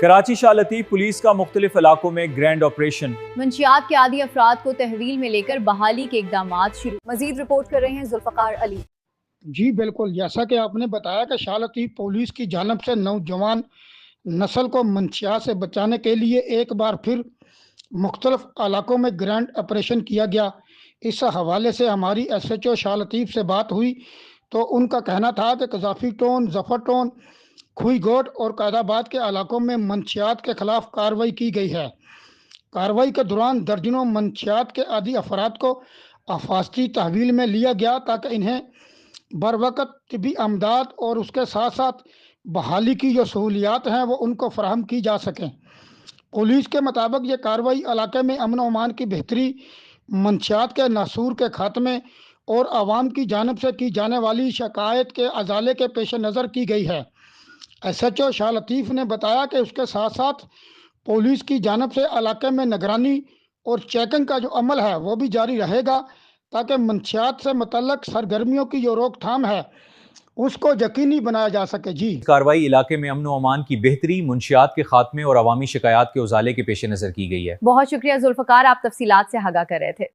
کراچی شاہ لطیف police کا مختلف علاقوں میں گرینڈ آپریشن۔ منشیات کے عادی افراد کو تحویل میں لے کر بحالی کے اقدامات شروع۔ مزید رپورٹ کر رہے ہیں ذوالفقار علی۔ جی بالکل، جیسا کہ آپ نے بتایا کہ شاہ لطیف پولیس کی جانب سے نوجوان نسل کو منشیات سے بچانے کے لیے ایک بار پھر مختلف علاقوں میں گرینڈ آپریشن کیا گیا۔ اس حوالے سے ہماری ایس ایچ او شاہ لطیف سے بات ہوئی تو ان کا کہنا تھا کہ قذافی ٹون، ظفر ٹون، کھوئی گوٹ اور قائد آباد کے علاقوں میں منشیات کے خلاف کارروائی کی گئی ہے۔ کارروائی کے دوران درجنوں منشیات کے عادی افراد کو حفاظتی تحویل میں لیا گیا تاکہ انہیں بروقت طبی امداد اور اس کے ساتھ ساتھ بحالی کی جو سہولیات ہیں وہ ان کو فراہم کی جا سکیں۔ پولیس کے مطابق یہ کارروائی علاقے میں امن و امان کی بہتری، منشیات کے ناسور کے خاتمے اور عوام کی جانب سے کی جانے والی شکایت کے ازالے کے پیش نظر کی گئی ہے۔ ایس ایچ او شاہ لطیف نے بتایا کہ اس کے ساتھ ساتھ پولیس کی جانب سے علاقے میں نگرانی اور چیکنگ کا جو عمل ہے وہ بھی جاری رہے گا تاکہ منشیات سے متعلق سرگرمیوں کی جو روک تھام ہے اس کو یقینی بنایا جا سکے۔ جی، کارروائی علاقے میں امن و امان کی بہتری، منشیات کے خاتمے اور عوامی شکایات کے ازالے کے پیش نظر کی گئی ہے۔ بہت شکریہ ذوالفقار، آپ تفصیلات سے آگاہ کر رہے تھے۔